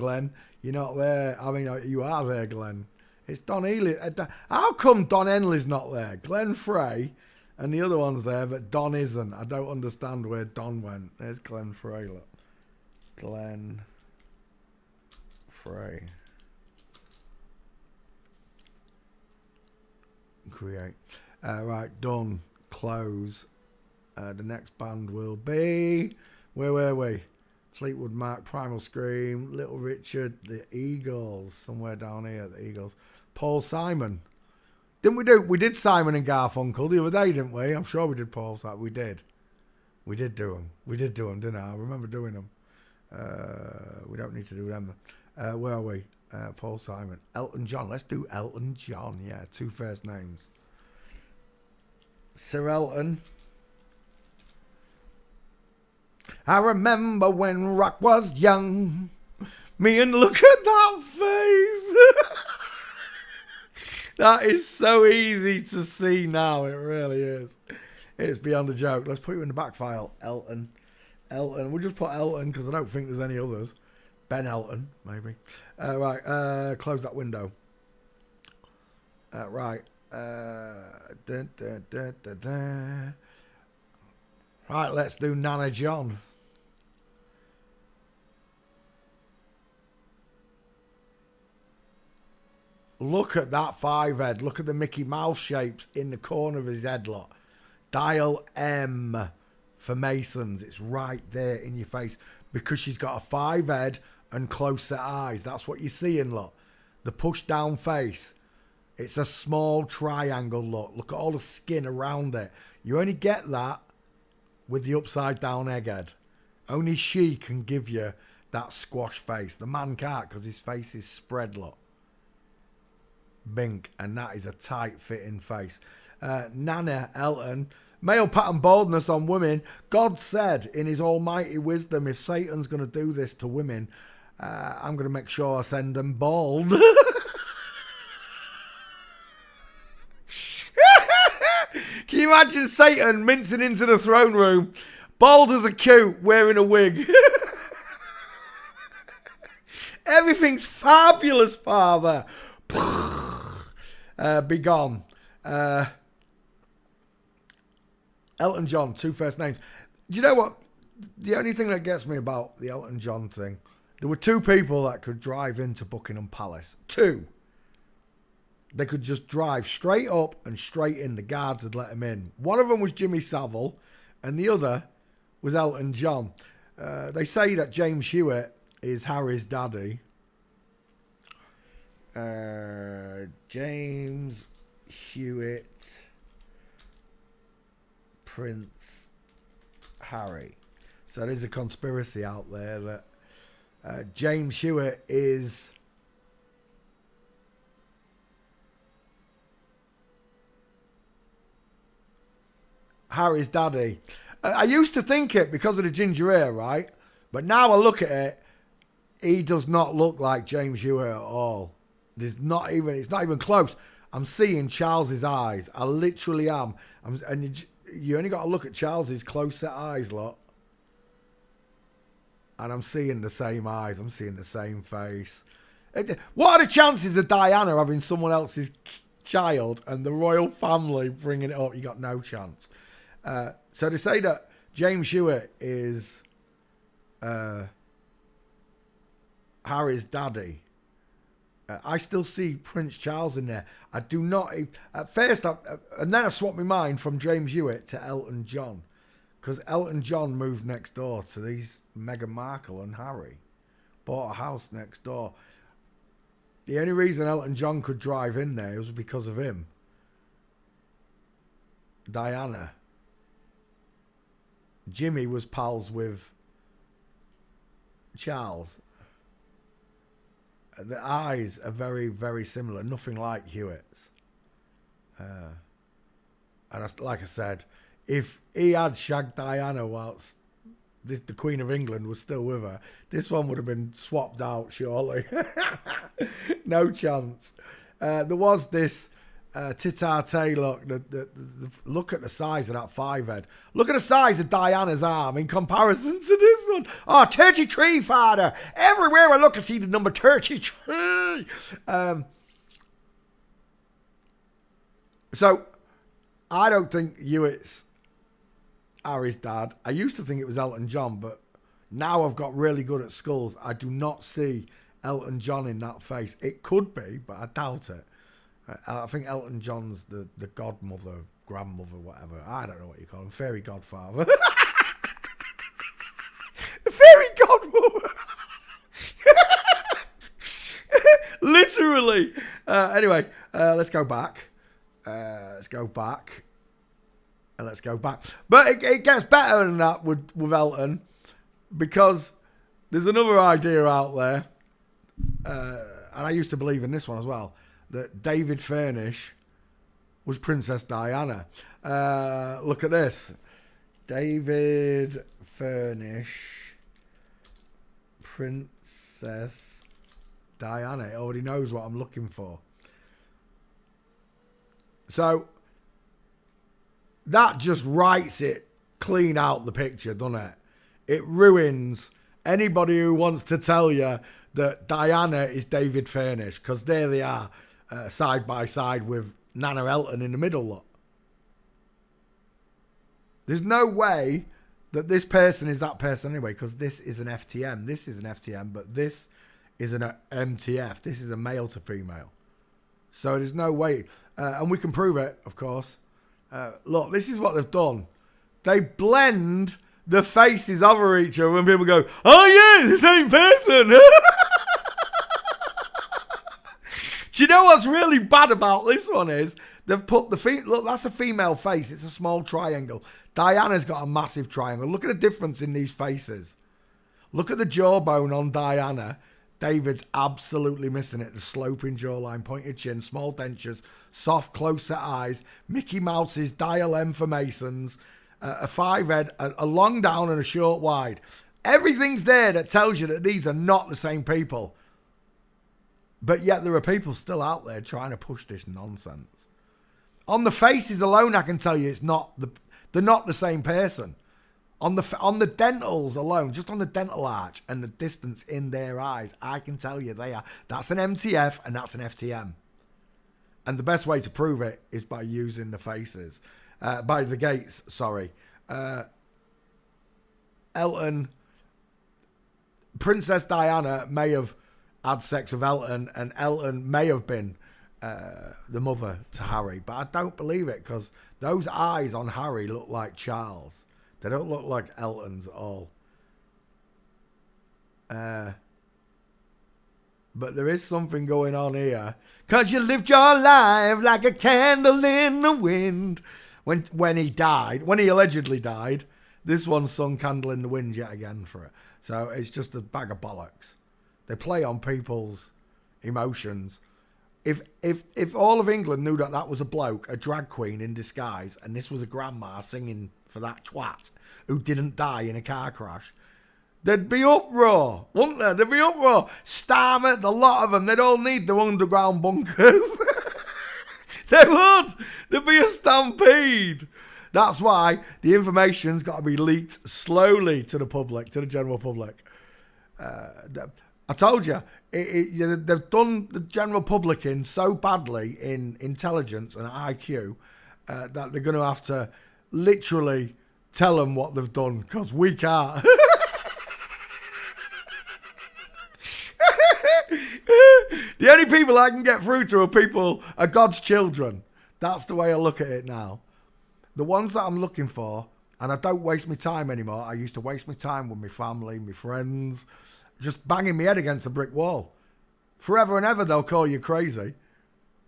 Glenn. You're not there. I mean, you are there, Glenn. It's Don Ely. How come Don Henley's not there? Glenn Frey and the other one's there, but Don isn't. I don't understand where Don went. There's Glenn Frey, look. Glenn Frey. Create. Right, done. Close. The next band will be... Where were we? Fleetwood Mac, Primal Scream, Little Richard, the Eagles. Somewhere down here, the Eagles. Paul Simon. Didn't we do... We did Simon and Garfunkel the other day, didn't we? I'm sure we did Paul Simon. We did. We did do them. We did do them, didn't I? I remember doing them. We don't need to do them. Where are we? Paul Simon. Elton John. Let's do Elton John. Yeah, 2 first names. Sir Elton. I remember when rock was young. Me and look at that face. That is so easy to see now. It really is. It's beyond a joke. Let's put you in the back file. Elton. Elton. We'll just put Elton because I don't think there's any others. Ben Elton, maybe. Right. Close that window. Right. Right, let's do Nana John. Look at that 5 head. Look at the Mickey Mouse shapes in the corner of his head, look. Dial M for Masons. It's right there in your face because she's got a 5 head and close set eyes. That's what you're seeing, look. The push down face. It's a small triangle, look. Look at all the skin around it. You only get that with the upside down egghead. Only she can give you that squash face. The man can't because his face is spread, look. Bink, and that is a tight fitting face. Nana Elton. Male pattern baldness on women. God said in his almighty wisdom, if Satan's going to do this to women, I'm going to make sure I send them bald. Can you imagine Satan mincing into the throne room, bald as a coot, wearing a wig? Everything's fabulous, Father. Be gone. Elton John, 2 first names. Do you know what? The only thing that gets me about the Elton John thing, there were 2 people that could drive into Buckingham Palace. 2. They could just drive straight up and straight in. The guards would let them in. One of them was Jimmy Savile, and the other was Elton John. They say that James Hewitt is Harry's daddy. James Hewitt, Prince Harry. So there's a conspiracy out there that James Hewitt is Harry's daddy. I used to think it because of the ginger hair, right? But now I look at it, he does not look like James Hewitt at all. It's not even close. I'm seeing Charles's eyes. I literally am. And you only got to look at Charles's close set eyes, look. And I'm seeing the same eyes. I'm seeing the same face. What are the chances of Diana having someone else's child and the royal family bringing it up? You got no chance. So to say that James Hewitt is Harry's daddy, I still see Prince Charles in there. I do not. At first, and then I swapped my mind from James Hewitt to Elton John, because Elton John moved next door to these Meghan Markle and Harry, bought a house next door. The only reason Elton John could drive in there was because of him. Diana. Jimmy was pals with Charles. The eyes are very, very similar. Nothing like Hewitt's. And like I said, if he had shagged Diana whilst the Queen of England was still with her, this one would have been swapped out, surely. No chance. There was this Titarte look. Look at the size of that 5 head. Look at the size of Diana's arm in comparison to this one. Oh, 33, father. Everywhere I look, I see the number 33. So, I don't think Hewitt's Harry's dad. I used to think it was Elton John, but now I've got really good at skulls. I do not see Elton John in that face. It could be, but I doubt it. I think Elton John's the godmother, grandmother, whatever. I don't know what you call him. Fairy godfather. The fairy godmother. Literally. Anyway, let's go back. Let's go back. But it gets better than that with Elton, because there's another idea out there, and I used to believe in this one as well, that David Furnish was Princess Diana. Look at this. David Furnish, Princess Diana. It already knows what I'm looking for. So, that just writes it clean out the picture, doesn't it? It ruins anybody who wants to tell you that Diana is David Furnish, because there they are, side by side with Nana Elton in the middle lot. There's no way that this person is that person anyway, because this is an FTM. This is an FTM, but this is an MTF. This is a male to female. So there's no way. And we can prove it, of course. Look, this is what they've done. They blend the faces over each other, and people go, oh yeah, the same person. Do you know what's really bad about this one is they've put look, that's a female face. It's a small triangle. Diana's got a massive triangle. Look at the difference in these faces. Look at the jawbone on Diana. David's absolutely missing it. The sloping jawline, pointed chin, small dentures, soft, close-set eyes, Mickey Mouse's, dial M for Masons, a 5 head, a long down and a short wide. Everything's there that tells you that these are not the same people. But yet there are people still out there trying to push this nonsense. On the faces alone, I can tell you they're not the same person. On the dentals alone, just on the dental arch and the distance in their eyes, I can tell you they are. That's an MTF and that's an FTM. And the best way to prove it is by using the faces. By the gates, sorry. Elton, Princess Diana may have had sex with Elton, and Elton may have been the mother to Harry. But I don't believe it, because those eyes on Harry look like Charles. They don't look like Elton's at all. But there is something going on here. 'Cause you lived your life like a candle in the wind. When he died, when he allegedly died, this one sung Candle in the Wind yet again for it. So it's just a bag of bollocks. They play on people's emotions. If all of England knew that was a bloke, a drag queen in disguise, and this was a grandma singing for that twat who didn't die in a car crash, there'd be uproar, wouldn't there? There'd be uproar. Starmouth, a lot of them, they'd all need their underground bunkers. They would. There'd be a stampede. That's why the information's got to be leaked slowly to the public, to the general public. I told you, they've done the general public in so badly in intelligence and IQ that they're going to have to literally tell them what they've done, because we can't. The only people I can get through to are God's children. That's the way I look at it now. The ones that I'm looking for, and I don't waste my time anymore. I used to waste my time with my family, my friends, just banging my head against a brick wall. Forever and ever, they'll call you crazy.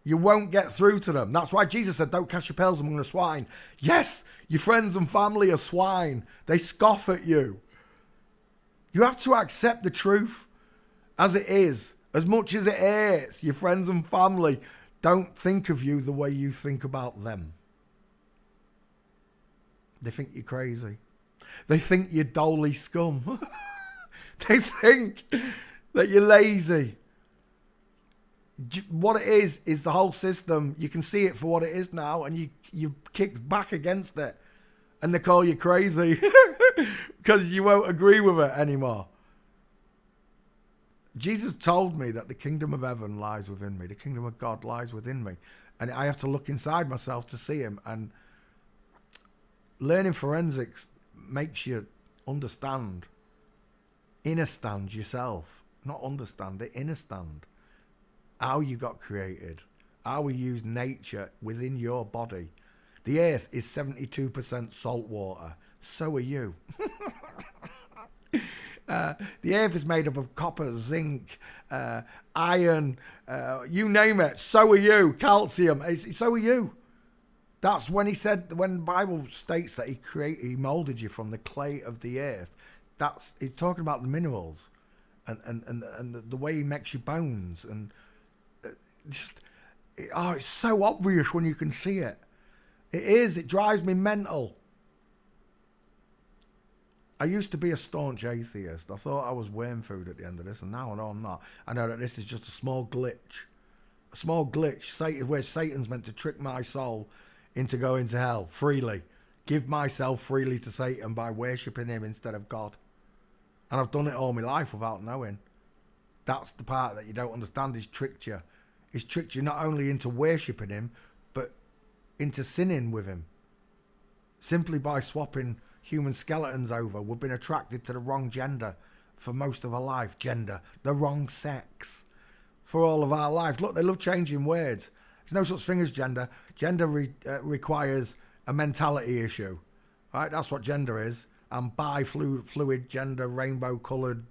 You won't get through to them. That's why Jesus said, don't cast your pearls among the swine. Yes, your friends and family are swine. They scoff at you. You have to accept the truth as it is, as much as it hurts. Your friends and family don't think of you the way you think about them. They think you're crazy. They think you're dolly scum. They think that you're lazy. What it is the whole system. You can see it for what it is now, and you kick back against it, and they call you crazy because you won't agree with it anymore. Jesus told me that the kingdom of heaven lies within me. The kingdom of God lies within me. And I have to look inside myself to see him. And learning forensics makes you understand, understand yourself. Not understand it, understand how you got created, how we use nature within your body. The earth is 72% salt water. So are you. The earth is made up of copper, zinc, iron, you name it. So are you. Calcium. So are you. That's when he said, when the Bible states that he molded you from the clay of the earth. He's talking about the minerals and the way he makes your bones. And it's so obvious when you can see it. It is. It drives me mental. I used to be a staunch atheist. I thought I was worm food at the end of this, and now I know I'm not. I know that this is just a small glitch. A small glitch where Satan's meant to trick my soul into going to hell freely. Give myself freely to Satan by worshipping him instead of God. And I've done it all my life without knowing. That's the part that you don't understand. He's tricked you. He's tricked you not only into worshipping him, but into sinning with him. Simply by swapping human skeletons over. We've been attracted to the wrong gender for most of our life. Gender, the wrong sex for all of our life. Look, they love changing words. There's no such thing as gender. Gender requires a mentality issue, right? That's what gender is. And bi-fluid gender, rainbow coloured,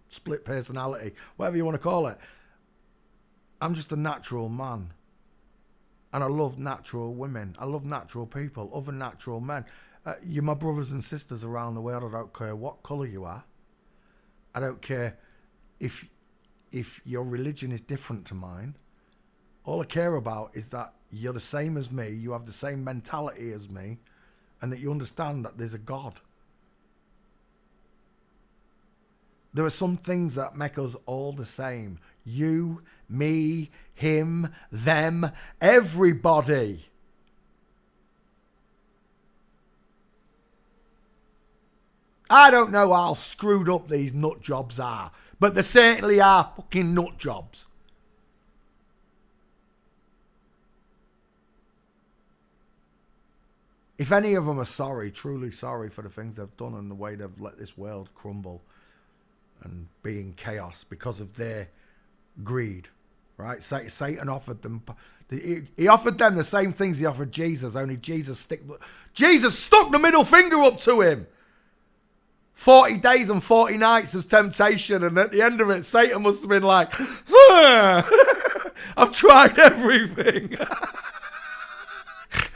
split personality, whatever you want to call it. I'm just a natural man, and I love natural women. I love natural people, other natural men. You're my brothers and sisters around the world. I don't care what colour you are. I don't care if your religion is different to mine. All I care about is that you're the same as me, you have the same mentality as me, and that you understand that there's a God. There are some things that make us all the same. You, me, him, them, everybody. I don't know how screwed up these nut jobs are, but they certainly are fucking nut jobs. If any of them are sorry, truly sorry for the things they've done and the way they've let this world crumble and be in chaos because of their greed, right? Satan offered them, he offered them the same things he offered Jesus, only Jesus stuck the middle finger up to him. 40 days and 40 nights of temptation, and at the end of it, Satan must have been like, I've tried everything.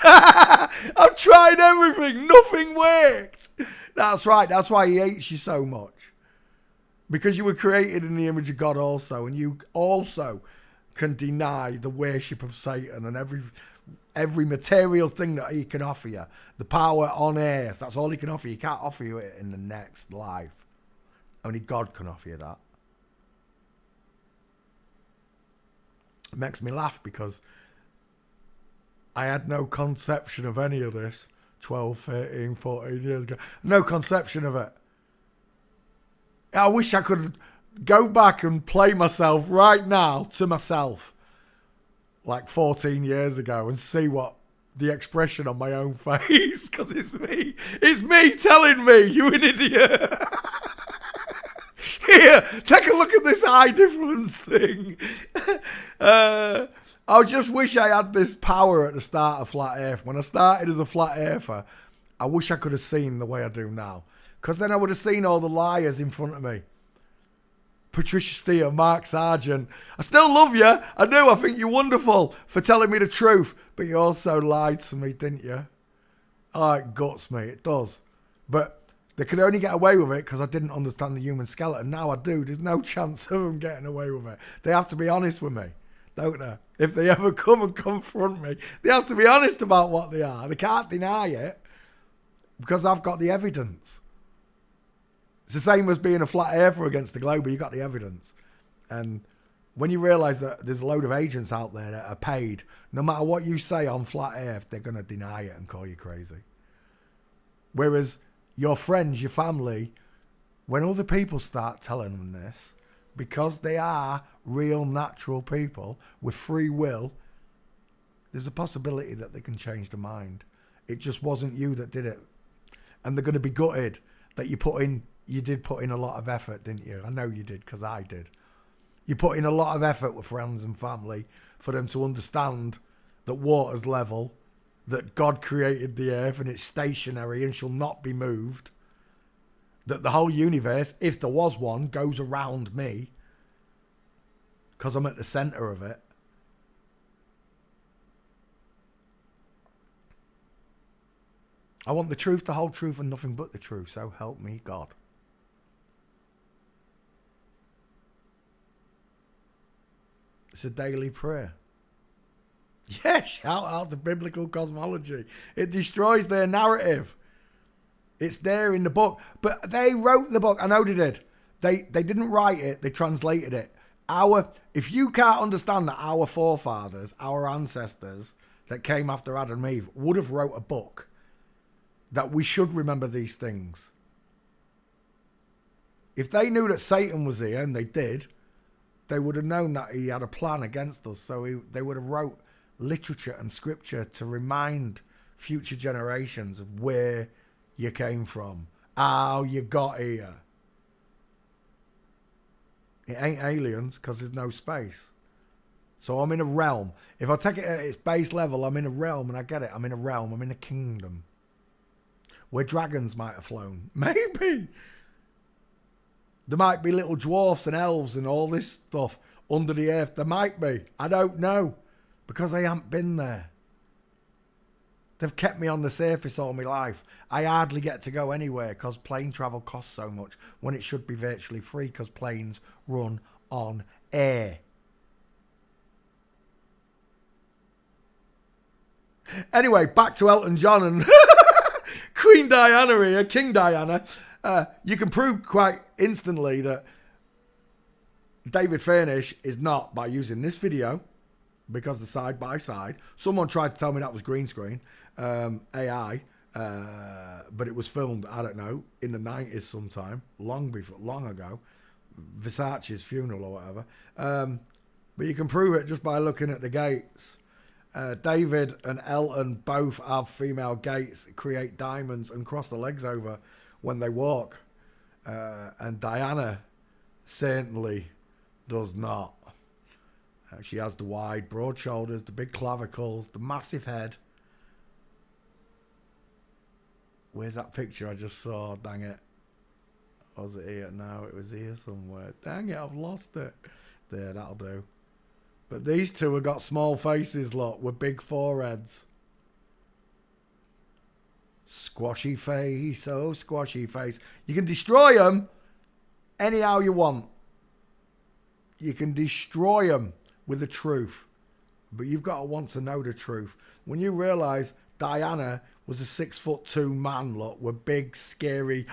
I've tried everything. Nothing worked. That's right. That's why he hates you so much. Because you were created in the image of God also, and you also can deny the worship of Satan and every material thing that he can offer you. The power on earth, that's all he can offer you. He can't offer you it in the next life. Only God can offer you that. It makes me laugh because I had no conception of any of this 12, 13, 14 years ago. No conception of it. I wish I could go back and play myself right now to myself like 14 years ago and see what the expression on my own face, because it's me telling me, you an idiot. Here, take a look at this eye difference thing. I just wish I had this power at the start of Flat Earth. When I started as a Flat Earther, I wish I could have seen the way I do now, because then I would have seen all the liars in front of me. Patricia Steele, Mark Sargent. I still love you. I do. I think you're wonderful for telling me the truth. But you also lied to me, didn't you? Oh, it guts me. It does. But they could only get away with it because I didn't understand the human skeleton. Now I do. There's no chance of them getting away with it. They have to be honest with me, don't they? If they ever come and confront me, they have to be honest about what they are. They can't deny it because I've got the evidence. It's the same as being a flat earther against the globe, but you got the evidence. And When you realise that there's a load of agents out there that are paid, no matter what you say on flat earth, they're going to deny it and call you crazy. Whereas your friends, your family, when other people start telling them this, because they are real natural people with free will, there's a possibility that they can change their mind. It just wasn't you that did it. And they're going to be gutted that you did put in a lot of effort, didn't you? I know you did, because I did. You put in a lot of effort with friends and family for them to understand that water's level, that God created the earth and it's stationary and shall not be moved, that the whole universe, if there was one, goes around me because I'm at the centre of it. I want the truth, the whole truth, and nothing but the truth, so help me God. It's a daily prayer. Yeah, shout out to biblical cosmology. It destroys their narrative. It's there in the book. But they wrote the book. I know they did. They didn't write it. They translated it. If you can't understand that our forefathers, our ancestors that came after Adam and Eve would have wrote a book, that we should remember these things. If they knew that Satan was here, and they did, they would have known that he had a plan against us. So they would have wrote literature and scripture to remind future generations of where you came from, how you got here. It ain't aliens because there's no space. So I'm in a realm. If I take it at its base level, I'm in a realm, and I get it. I'm in a realm. I'm in a kingdom where dragons might have flown. Maybe. There might be little dwarfs and elves and all this stuff under the earth. There might be. I don't know. Because I haven't been there. They've kept me on the surface all my life. I hardly get to go anywhere because plane travel costs so much when it should be virtually free because planes run on air. Anyway, back to Elton John and Queen Diana here, King Diana. You can prove quite instantly that David Furnish is not by using this video, because they're side by side. Someone tried to tell me that was green screen, AI, but it was filmed, I don't know, in the 90s sometime, long ago, Versace's funeral or whatever. But you can prove it just by looking at the gates. David and Elton both have female gates, create diamonds and cross the legs over when they walk. And Diana certainly does not. She has the wide, broad shoulders, the big clavicles, the massive head. Where's that picture I just saw? Dang it. Was it here? No, it was here somewhere. Dang it, I've lost it. There, that'll do. But these two have got small faces, look, with big foreheads. Squashy face, oh squashy face. You can destroy them anyhow you want. You can destroy them with the truth. But you've got to want to know the truth. When you realise Diana was a 6'2" man, look, with big, scary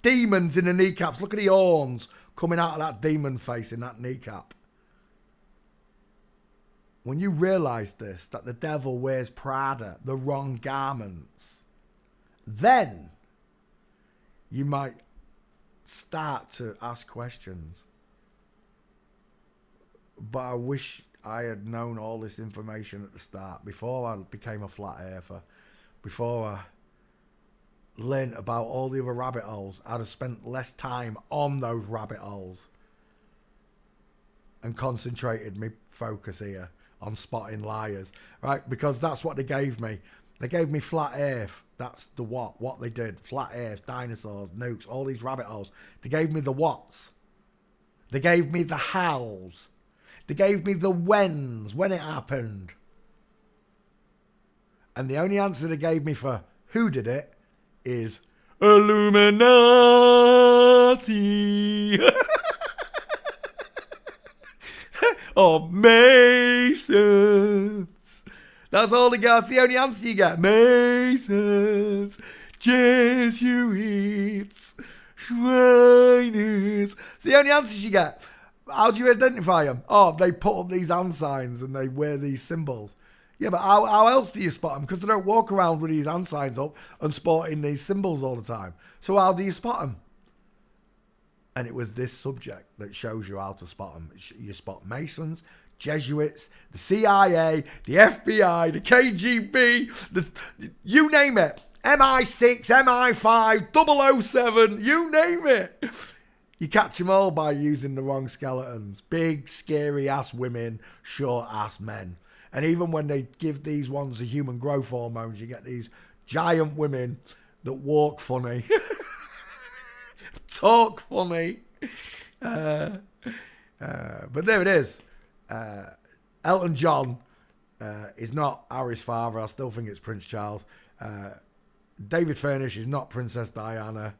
demons in the kneecaps. Look at the horns coming out of that demon face in that kneecap. When you realise this, that the devil wears Prada, the wrong garments, then you might start to ask questions. But I wish I had known all this information at the start, before I became a flat earther, before I learned about all the other rabbit holes. I'd have spent less time on those rabbit holes and concentrated my focus here on spotting liars, right? Because that's what they gave me. They gave me flat earth. That's the what they did. Flat earth, dinosaurs, nukes, all these rabbit holes. They gave me the whats. They gave me the hows. They gave me the whens, when it happened. And the only answer they gave me for who did it is Illuminati. Or Masons. That's all they got. That's the only answer you get. Masons, Jesuits, Shriners. It's the only answers you get. How do you identify them? Oh, they put up these hand signs and they wear these symbols. Yeah, but how else do you spot them? Because they don't walk around with these hand signs up and sporting these symbols all the time. So how do you spot them? And it was this subject that shows you how to spot them. You spot Masons, Jesuits, the CIA, the FBI, the KGB, you name it. MI6, MI5, 007, you name it. You catch them all by using the wrong skeletons. Big, scary-ass women, short-ass men. And even when they give these ones the human growth hormones, you get these giant women that walk funny, talk funny. But there it is. Elton John is not Harry's father. I still think it's Prince Charles. David Furnish is not Princess Diana.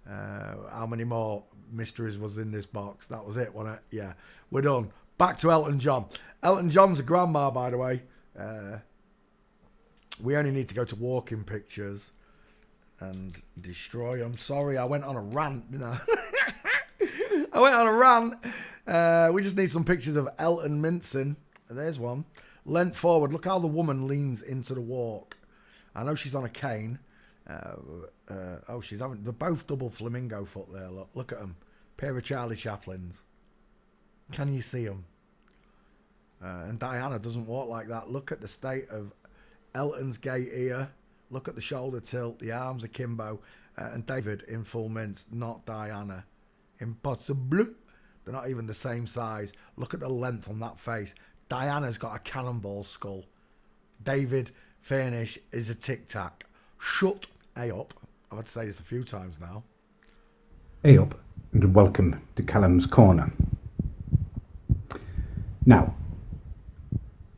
How many more mysteries was in this box? That was it, wasn't it? Yeah, we're done. Back to Elton John. Elton John's a grandma, by the way. We only need to go to walking pictures and destroy them. Sorry, I went on a rant, didn't I? I went on a rant. We just need some pictures of Elton mincing. There's one. Leant forward. Look how the woman leans into the walk. I know she's on a cane. She's having... They're both double flamingo foot there. Look at them. Pair of Charlie Chaplins. Can you see them? And Diana doesn't walk like that. Look at the state of Elton's gait here. Look at the shoulder tilt. The arms akimbo. And David in full mince. Not Diana. Impossible. They're not even the same size. Look at the length on that face. Diana's got a cannonball skull. David Furnish is a tic-tac. Shut A up. I've had to say this a few times now. A up and welcome to Callum's Corner. Now,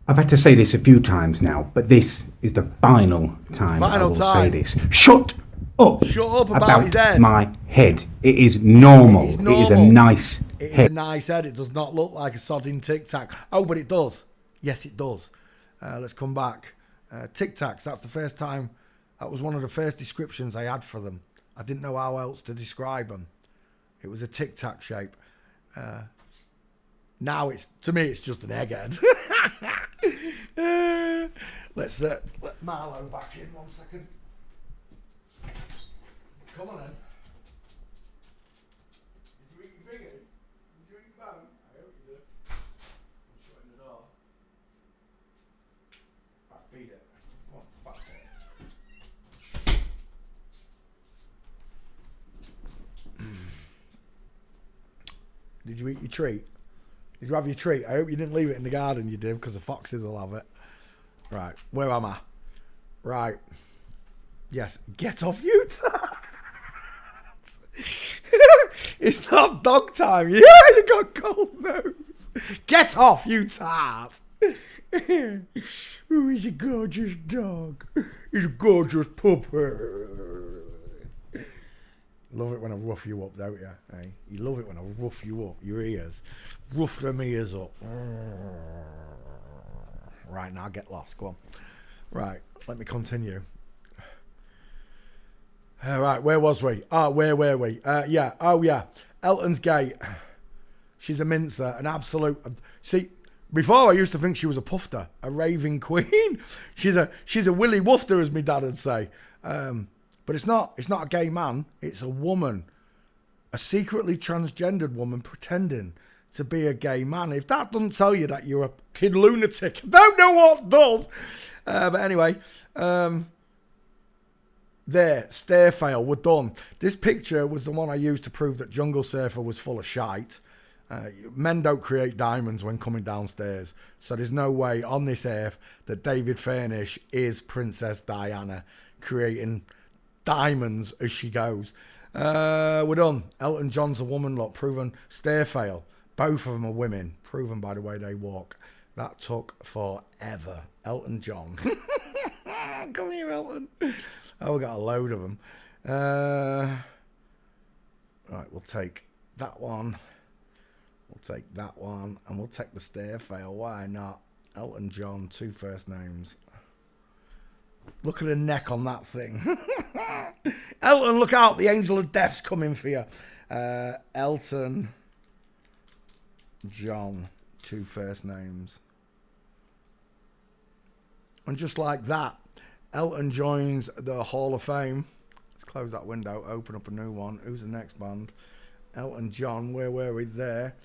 I've had to say this a few times now, but this is the final time I will say this. Shut up! Shut up about his head. My head. It is normal. It is a nice head. It is a nice head. It does not look like a sodding tic-tac. Oh, but it does. Yes, it does. Let's come back. Tic-tacs, that's the first time. That was one of the first descriptions I had for them. I didn't know how else to describe them. It was a tic-tac shape. Now to me it's just an egghead. Let's let Marlo back in 1 second. Come on then. Did you eat your finger? Did you eat your bone? I hope you did. I'm shutting the door. Right, feed it. Come on, back it. Did you eat your treat? Did you have your treat? I hope you didn't leave it in the garden, you did, because the foxes will have it. Right, where am I? Right. Yes, get off YouTube. It's not dog time. Yeah, you got cold nose. Get off, you tart. Oh, he's a gorgeous dog. He's a gorgeous puppy. Love it when I rough you up, don't you? Hey? You love it when I rough you up. Your ears. Rough them ears up. Right, now get lost. Go on. Right, let me continue. Right, where was we? Where were we? Yeah. Oh, yeah. Elton's gate. She's a mincer, an absolute... See, before I used to think she was a pufter, a raving queen. She's a willy woofter, as my dad would say. But it's not a gay man. It's a woman. A secretly transgendered woman pretending to be a gay man. If that doesn't tell you that you're a kid lunatic, I don't know what does. But anyway... There, stair fail, we're done. This picture was the one I used to prove that Jungle Surfer was full of shite. Men don't create diamonds when coming downstairs. So there's no way on this earth that David Furnish is Princess Diana creating diamonds as she goes. We're done. Elton John's a woman lot, proven. Stair fail. Both of them are women, proven by the way they walk. That took forever. Elton John. Come here, Elton. Oh, we got a load of them. Right, we'll take that one. We'll take that one. And we'll take the stair fail. Why not? Elton John, 2 first names. Look at the neck on that thing. Elton, look out. The angel of death's coming for you. Elton John, 2 first names. And just like that, Elton joins the Hall of Fame. Let's close that window, open up a new one. Who's the next band? Elton John, where were we there?